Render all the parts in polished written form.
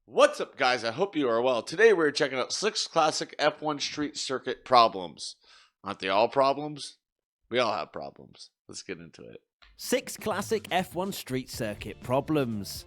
What's up, guys? I hope you are well. Today we're checking out 6 classic F1 street circuit problems. Aren't they all problems? We all have problems. Let's get into it. 6 classic F1 street circuit problems.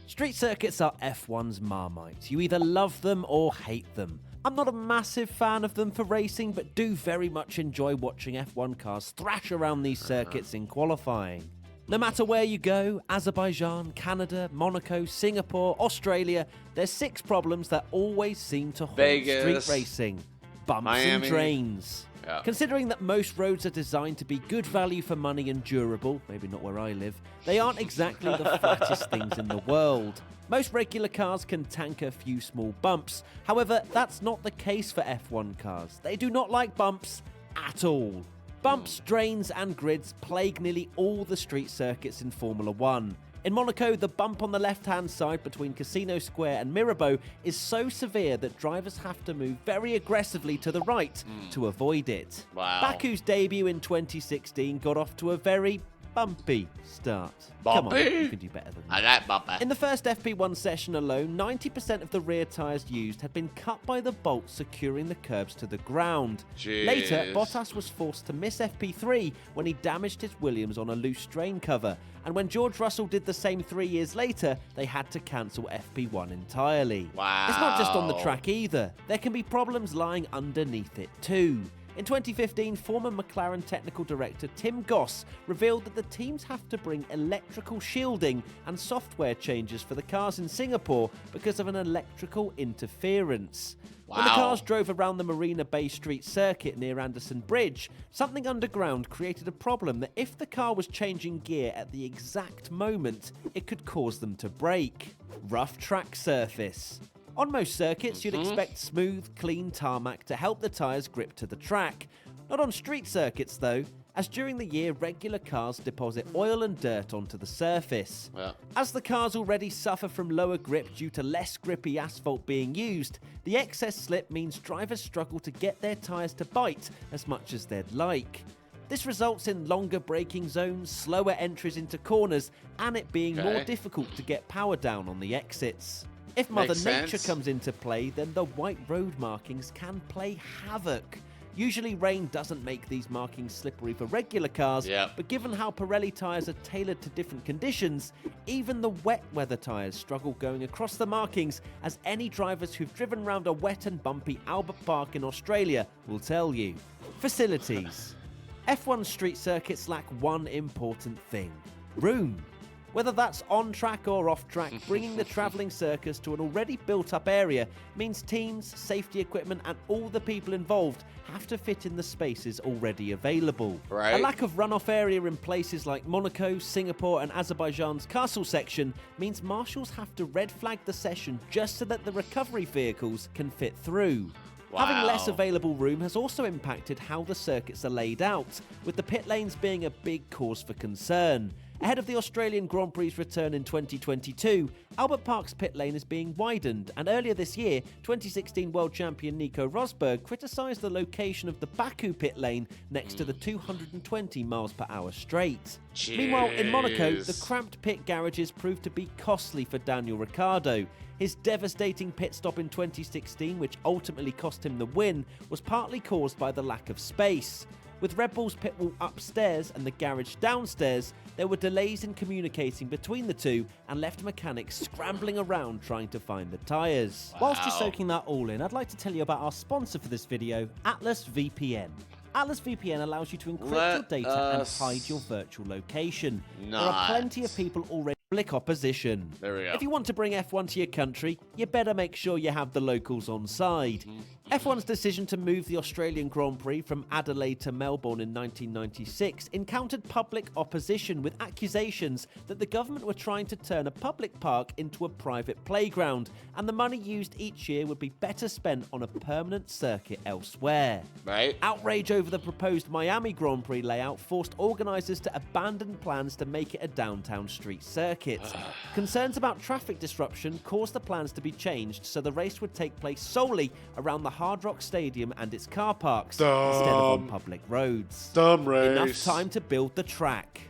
Street circuits are F1's Marmite. You either love them or hate them. I'm not a massive fan of them for racing, but do very much enjoy watching F1 cars thrash around these circuits in qualifying. No matter where you go, Azerbaijan, Canada, Monaco, Singapore, Australia, there's 6 problems that always seem to haunt Vegas, street racing. Bumps Miami, and drains. Yeah. Considering that most roads are designed to be good value for money and durable, maybe not where I live, they aren't exactly the flattest things in the world. Most regular cars can tank a few small bumps. However, that's not the case for F1 cars. They do not like bumps at all. Bumps, drains and grids plague nearly all the street circuits in Formula 1. In Monaco, the bump on the left-hand side between Casino Square and Mirabeau is so severe that drivers have to move very aggressively to the right to avoid it. Wow. Baku's debut in 2016 got off to a very bumpy start. Come on, Bumpy? you can do better than that. I like bumpy. In the first FP1 session alone, 90% of the rear tyres used had been cut by the bolts securing the curbs to the ground. Jeez. Later, Bottas was forced to miss FP3 when he damaged his Williams on a loose strain cover, and when George Russell did the same 3 years later, they had to cancel FP1 entirely. Wow. It's not just on the track either. There can be problems lying underneath it too. In 2015, former McLaren technical director Tim Goss revealed that the teams have to bring electrical shielding and software changes for the cars in Singapore because of an electrical interference. When the Wow. cars drove around the Marina Bay Street circuit near Anderson Bridge, something underground created a problem that if the car was changing gear at the exact moment, it could cause them to brake. Rough track surface. On most circuits, you'd expect smooth, clean tarmac to help the tyres grip to the track. Not on street circuits though, as during the year regular cars deposit oil and dirt onto the surface. Yeah. As the cars already suffer from lower grip due to less grippy asphalt being used, the excess slip means drivers struggle to get their tyres to bite as much as they'd like. This results in longer braking zones, slower entries into corners, and it being more Okay. difficult to get power down on the exits. If Mother Makes Nature sense. comes into play, then the white road markings can play havoc. Usually rain doesn't make these markings slippery for regular cars, Yep. but given how Pirelli tyres are tailored to different conditions, even the wet weather tyres struggle going across the markings, as any drivers who've driven round a wet and bumpy Albert Park in Australia will tell you. Facilities. F1 street circuits lack one important thing: room. Whether that's on track or off track, bringing the travelling circus to an already built up area means teams, safety equipment and all the people involved have to fit in the spaces already available. Right. A lack of runoff area in places like Monaco, Singapore and Azerbaijan's castle section means marshals have to red flag the session just so that the recovery vehicles can fit through. Having less Wow. available room has also impacted how the circuits are laid out, with the pit lanes being a big cause for concern. Ahead of the Australian Grand Prix's return in 2022, Albert Park's pit lane is being widened, and earlier this year, 2016 world champion Nico Rosberg criticised the location of the Baku pit lane next to the 220 mph straight. Meanwhile, in Monaco, the Jeez. cramped pit garages proved to be costly for Daniel Ricciardo. His devastating pit stop in 2016, which ultimately cost him the win, was partly caused by the lack of space. With Red Bull's pit wall upstairs and the garage downstairs, there were delays in communicating between the two and left mechanics scrambling around trying to find the tyres. Whilst you're Wow. soaking that all in, I'd like to tell you about our sponsor for this video, Atlas VPN. Atlas VPN allows you to encrypt your Let data and us- hide your virtual location. There are plenty of not. people already public opposition. There we go. If you want to bring F1 to your country, you better make sure you have the locals on side. F1's decision to move the Australian Grand Prix from Adelaide to Melbourne in 1996 encountered public opposition with accusations that the government were trying to turn a public park into a private playground, and the money used each year would be better spent on a permanent circuit elsewhere. Right? Outrage over the proposed Miami Grand Prix layout forced organisers to abandon plans to make it a downtown street circuit. Concerns about traffic disruption caused the plans to be changed so the race would take place solely around the Hard Rock Stadium and its car parks instead of on public roads. Dumb race. Enough time to build the track.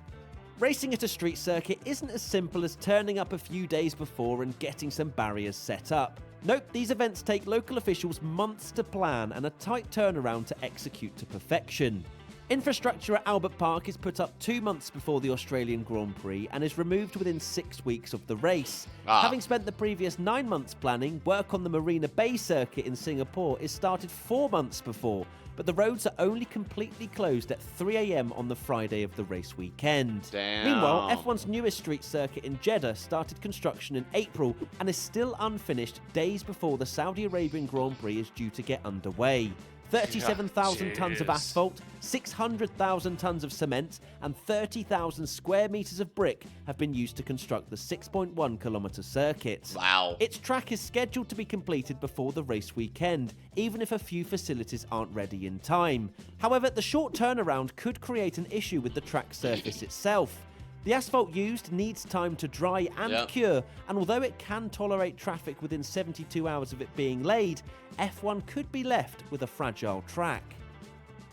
Racing at a street circuit isn't as simple as turning up a few days before and getting some barriers set up. Nope, these events take local officials months to plan and a tight turnaround to execute to perfection. Infrastructure at Albert Park is put up 2 months before the Australian Grand Prix and is removed within 6 weeks of the race. Having spent the previous 9 months planning, work on the Marina Bay circuit in Singapore is started 4 months before, but the roads are only completely closed at 3 a.m. on the Friday of the race weekend. Damn. Meanwhile, F1's newest street circuit in Jeddah started construction in April and is still unfinished days before the Saudi Arabian Grand Prix is due to get underway. 37,000 tons of asphalt, 600,000 tons of cement, and 30,000 square meters of brick have been used to construct the 6.1 kilometer circuit. Wow. Its track is scheduled to be completed before the race weekend, even if a few facilities aren't ready in time. However, the short turnaround could create an issue with the track surface itself. The asphalt used needs time to dry and cure, and although it can tolerate traffic within 72 hours of it being laid, F1 could be left with a fragile track.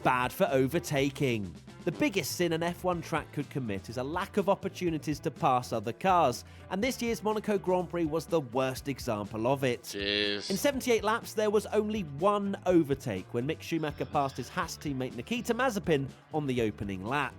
Bad for overtaking. The biggest sin an F1 track could commit is a lack of opportunities to pass other cars, and this year's Monaco Grand Prix was the worst example of it. Jeez. In 78 laps, there was only one overtake when Mick Schumacher passed his Haas teammate Nikita Mazepin on the opening lap.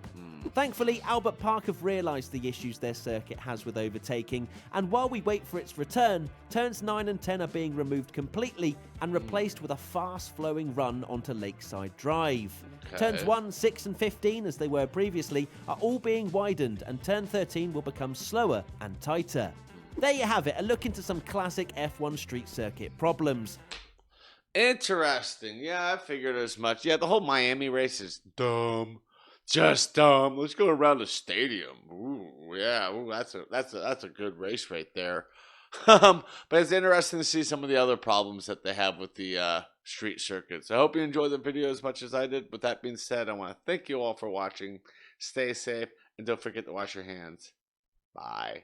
Thankfully, Albert Park have realised the issues their circuit has with overtaking, and while we wait for its return, turns 9 and 10 are being removed completely and replaced with a fast-flowing run onto Lakeside Drive. Okay. Turns 1, 6 and 15, as they were previously, are all being widened, and turn 13 will become slower and tighter. There you have it, a look into some classic F1 street circuit problems. Interesting. Yeah, I figured as much. Yeah, the whole Miami race is dumb. Just dumb. Let's go around the stadium. Ooh, yeah. Ooh, that's a good race right there. But it's interesting to see some of the other problems that they have with the street circuits. I hope you enjoyed the video as much as I did. With that being said, I want to thank you all for watching. Stay safe and don't forget to wash your hands. Bye.